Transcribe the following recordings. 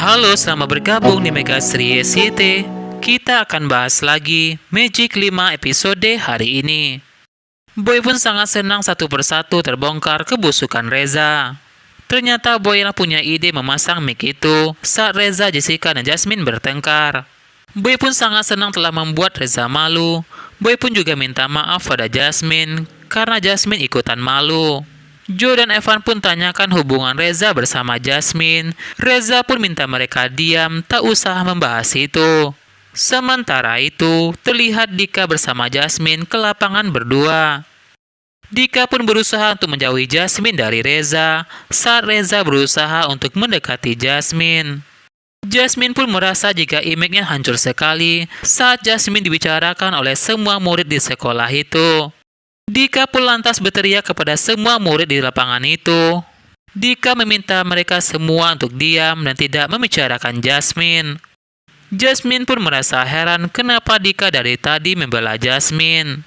Halo, selamat bergabung di Mega Sri SCT. Kita akan bahas lagi Magic 5 episode hari ini. Boy pun sangat senang satu persatu terbongkar kebusukan Reza. Ternyata Boy yang punya ide memasang mic itu saat Reza, Jessica, dan Jasmine bertengkar. Boy pun sangat senang telah membuat Reza malu. Boy pun juga minta maaf pada Jasmine karena Jasmine ikutan malu. Joe dan Evan pun tanyakan hubungan Reza bersama Jasmine. Reza pun minta mereka diam, tak usah membahas itu. Sementara itu, terlihat Dika bersama Jasmine ke lapangan berdua. Dika pun berusaha untuk menjauhi Jasmine dari Reza saat Reza berusaha untuk mendekati Jasmine. Jasmine pun merasa jika image-nya hancur sekali saat Jasmine dibicarakan oleh semua murid di sekolah itu. Dika pun lantas berteriak kepada semua murid di lapangan itu. Dika meminta mereka semua untuk diam dan tidak membicarakan Jasmine. Jasmine pun merasa heran kenapa Dika dari tadi membela Jasmine.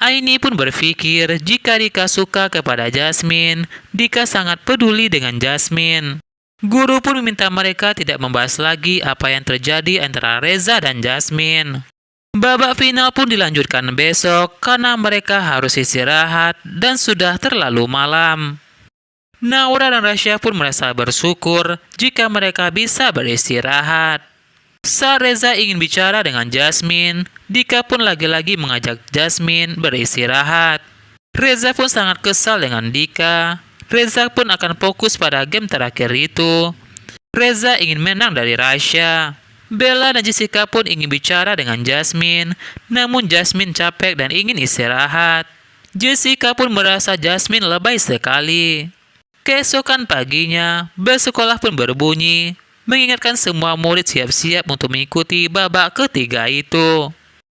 Aini pun berpikir jika Dika suka kepada Jasmine, Dika sangat peduli dengan Jasmine. Guru pun meminta mereka tidak membahas lagi apa yang terjadi antara Reza dan Jasmine. Babak final pun dilanjutkan besok karena mereka harus istirahat dan sudah terlalu malam. Naura dan Rasya pun merasa bersyukur jika mereka bisa beristirahat. Saat Reza ingin bicara dengan Jasmine, Dika pun lagi-lagi mengajak Jasmine beristirahat. Reza pun sangat kesal dengan Dika. Reza pun akan fokus pada game terakhir itu. Reza ingin menang dari Rasya. Bella dan Jessica pun ingin bicara dengan Jasmine, namun Jasmine capek dan ingin istirahat. Jessica pun merasa Jasmine lebay sekali. Keesokan paginya, bel sekolah pun berbunyi, mengingatkan semua murid siap-siap untuk mengikuti babak ketiga itu.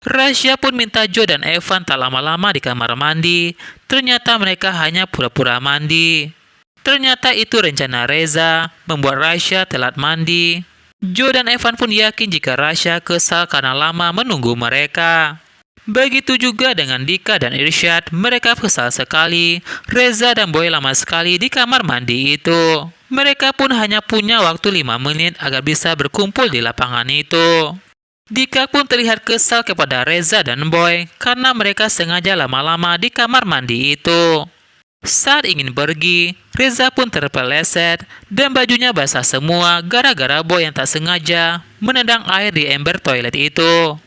Rasya pun minta Joe dan Evan tak lama-lama di kamar mandi. Ternyata mereka hanya pura-pura mandi. Ternyata itu rencana Reza, membuat Rasya telat mandi. Joe dan Evan pun yakin jika Rasya kesal karena lama menunggu mereka. Begitu juga dengan Dika dan Irsyad, mereka kesal sekali. Reza dan Boy lama sekali di kamar mandi itu. Mereka pun hanya punya waktu 5 menit agar bisa berkumpul di lapangan itu. Dika pun terlihat kesal kepada Reza dan Boy karena mereka sengaja lama-lama di kamar mandi itu. Saat ingin pergi, Reza pun terpeleset dan bajunya basah semua gara-gara Boy yang tak sengaja menendang air di ember toilet itu.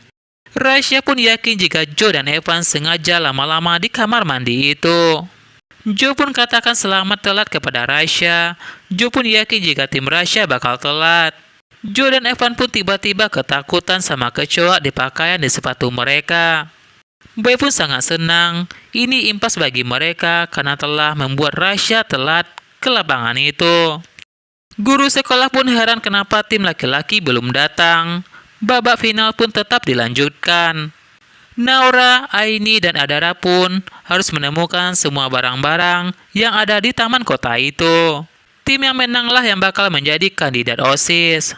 Rasya pun yakin jika Joe dan Evan sengaja lama-lama di kamar mandi itu. Joe pun katakan selamat telat kepada Rasya. Joe pun yakin jika tim Rasya bakal telat. Joe dan Evan pun tiba-tiba ketakutan sama kecoak di pakaian di sepatu mereka. Boy pun sangat senang. Ini impas bagi mereka karena telah membuat Rasya telat ke lapangan itu. Guru sekolah pun heran kenapa tim laki-laki belum datang. Babak final pun tetap dilanjutkan. Naura, Aini, dan Adara pun harus menemukan semua barang-barang yang ada di taman kota itu. Tim yang menanglah yang bakal menjadi kandidat OSIS.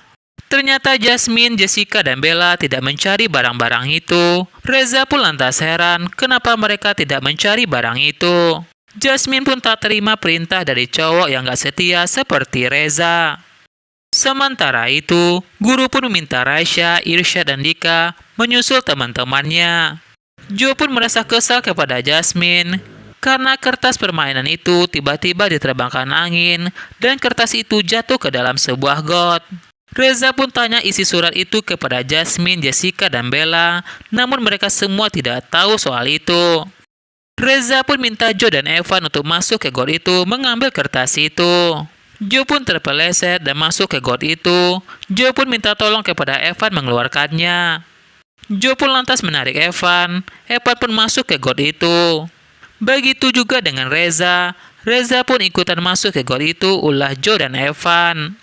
Ternyata Jasmine, Jessica, dan Bella tidak mencari barang-barang itu. Reza pun lantas heran kenapa mereka tidak mencari barang itu. Jasmine pun tak terima perintah dari cowok yang gak setia seperti Reza. Sementara itu, guru pun meminta Rasya, Irsyad, dan Dika menyusul teman-temannya. Joe pun merasa kesal kepada Jasmine karena kertas permainan itu tiba-tiba diterbangkan angin dan kertas itu jatuh ke dalam sebuah got. Reza pun tanya isi surat itu kepada Jasmine, Jessica, dan Bella, namun mereka semua tidak tahu soal itu. Reza pun minta Joe dan Evan untuk masuk ke got itu mengambil kertas itu. Joe pun terpeleset dan masuk ke got itu. Joe pun minta tolong kepada Evan mengeluarkannya. Joe pun lantas menarik Evan. Evan pun masuk ke got itu. Begitu juga dengan Reza. Reza pun ikutan masuk ke got itu ulah Joe dan Evan.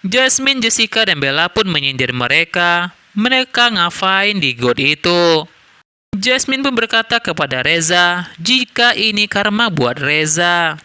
Jasmine, Jessica, dan Bella pun menyindir mereka. Mereka ngapain di got itu? Jasmine pun berkata kepada Reza jika ini karma buat Reza.